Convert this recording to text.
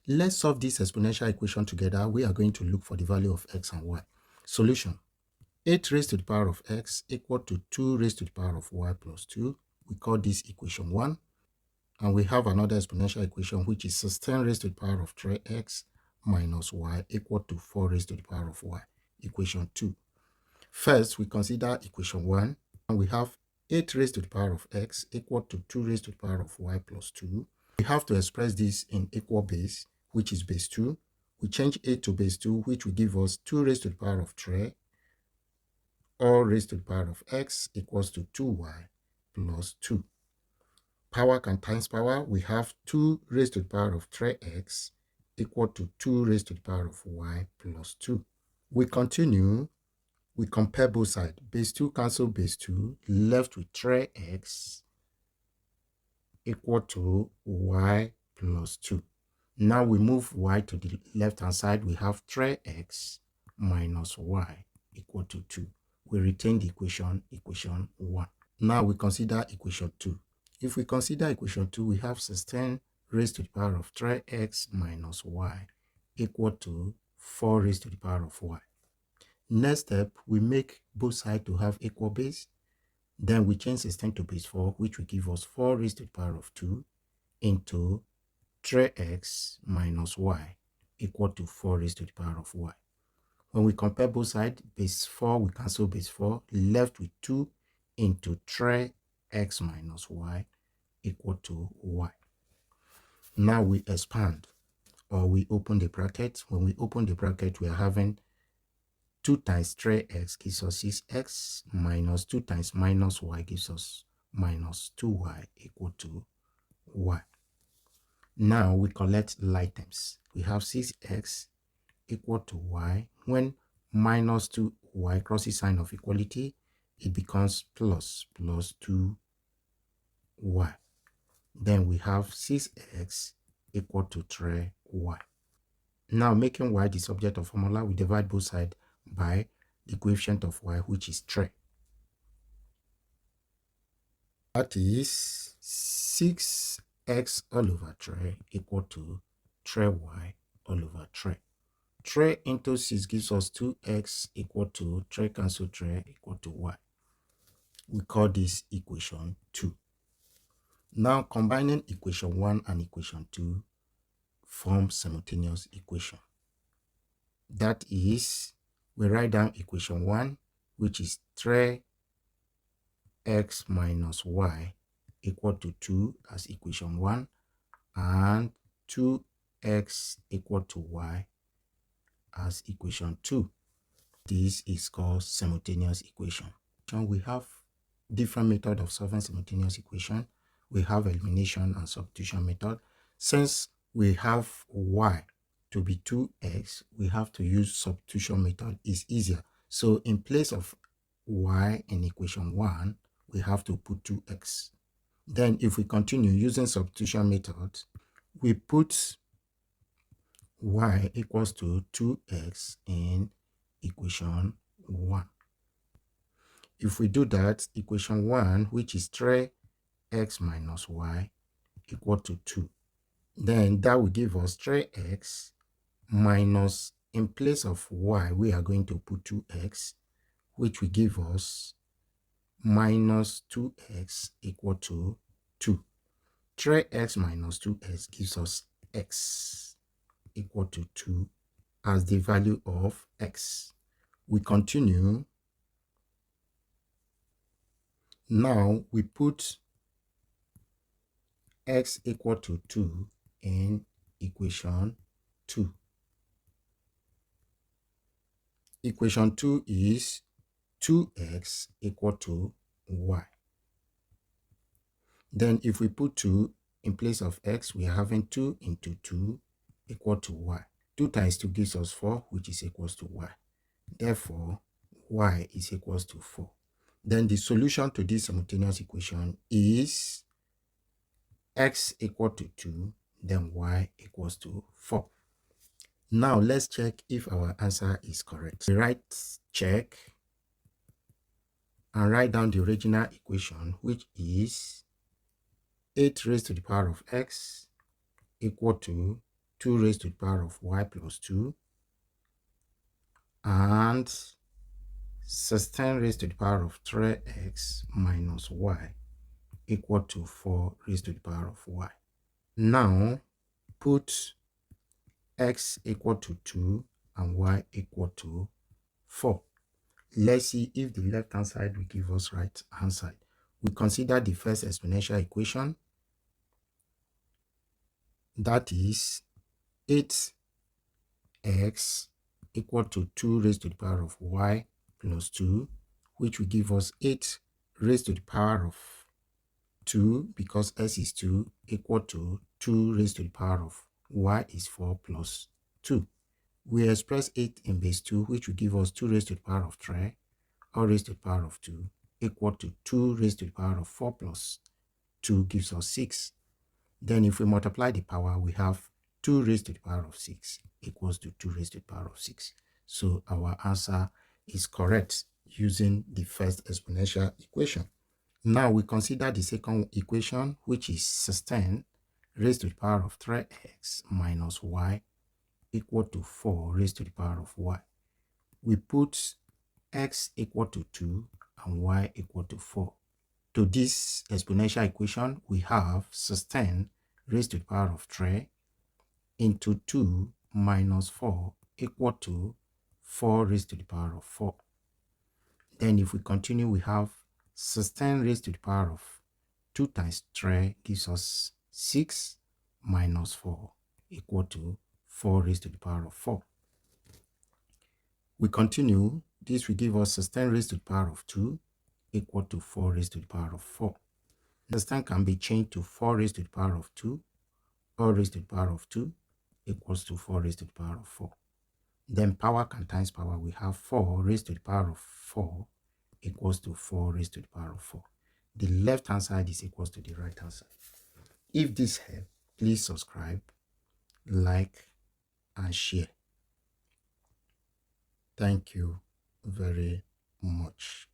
Let's solve this exponential equation together. We are going to look for the value of x and y. Solution: 8 raised to the power of x equal to 2 raised to the power of y plus 2. We call this equation 1. And we have another exponential equation, which is 16 raised to the power of 3x minus y equal to 4 raised to the power of y, equation 2. First, we consider equation 1, and we have 8 raised to the power of x equal to 2 raised to the power of y plus 2. We have to express this in equal base, which is base 2. We change 8 to base 2, which will give us 2 raised to the power of 3, all raised to the power of x equals to 2y plus 2. Power can times power. We have 2 raised to the power of 3x equal to 2 raised to the power of y plus 2. We continue. We compare both sides. Base 2 cancel base 2, left with 3x equal to y plus 2. Now we move y to the left hand side. We have 3x minus y equal to 2. We retain the equation 1. Now we consider equation 2. If we consider equation 2, we have 16 raised to the power of 3x minus y equal to 4 raised to the power of y. Next step, we make both sides to have equal base. Then we change 16 to base 4, which will give us 4 raised to the power of 2 into 3x minus y equal to 4 raised to the power of y. When we compare both sides, base 4, we cancel base 4, left with 2 into 3x minus y equal to y. Now we expand, or we open the bracket. When we open the bracket, we are having 2 times 3x gives us 6x minus 2 times minus y gives us minus 2y equal to y. Now we collect like terms. We have 6x equal to y. When minus 2y crosses sign of equality, it becomes plus 2y. Then we have 6x equal to 3y. Now, making y the subject of formula, we divide both sides by the coefficient of y, which is 3. That is 6x all over 3 equal to 3y all over 3. 3 into 6 gives us 2x equal to 3 cancel 3 equal to y. We call this equation 2. Now, combining equation 1 and equation 2 form simultaneous equation. That is, we write down equation 1, which is 3x minus y equal to 2 as equation 1, and 2x equal to y as equation 2. This is called simultaneous equation. We have different methods of solving simultaneous equation. We have elimination and substitution method. Since we have y to be 2x, we have to use substitution method. It's easier. So in place of y in equation 1, we have to put 2x. Then if we continue using substitution method, we put y equals to 2x in equation 1. If we do that, equation 1, which is 3x minus y equal to 2. Then that will give us 3x minus, in place of y, we are going to put 2x, which will give us minus 2x equal to 2. 3x minus 2x gives us x equal to 2 as the value of x. We continue. Now we put x equal to 2 in equation 2. Equation 2 is 2x equal to y. Then if we put 2 in place of x, we are having 2 into 2 equal to y. 2 times 2 gives us 4, which is equals to y. Therefore, y is equals to 4. Then the solution to this simultaneous equation is x equal to 2, then y equals to 4. Now let's check if our answer is correct. We write check and write down the original equation, which is 8 raised to the power of x equal to 2 raised to the power of y plus 2 and 16 raised to the power of 3x minus y equal to 4 raised to the power of y. Now put x equal to 2 and y equal to 4. Let's see if the left hand side will give us right hand side. We consider the first exponential equation, that is 8x equal to 2 raised to the power of y plus 2, which will give us 8 raised to the power of 2 because s is 2 equal to 2 raised to the power of y is 4 plus 2. We express 8 in base 2, which will give us 2 raised to the power of 3 or raised to the power of 2 equal to 2 raised to the power of 4 plus 2 gives us 6. Then if we multiply the power, we have 2 raised to the power of 6 equals to 2 raised to the power of 6. So our answer is correct using the first exponential equation. Now we consider the second equation, which is 16 raised to the power of 3x minus y equal to 4 raised to the power of y. We put x equal to 2 and y equal to 4. To this exponential equation, we have 16 raised to the power of 3 into 2 minus 4 equal to 4 raised to the power of 4. Then if we continue, we have 16 raised to the power of 2 times 3 gives us 6 minus 4 equal to 4 raised to the power of 4. We continue, this will give us 16 raised to the power of 2 equal to 4 raised to the power of 4. 16 can be changed to 4 raised to the power of 2 or raised to the power of 2 equals to 4 raised to the power of 4. Then power can times power. We have 4 raised to the power of 4 equals to 4 raised to the power of 4. The left hand side is equals to the right hand side. If this helped, please subscribe, like, and share. Thank you very much.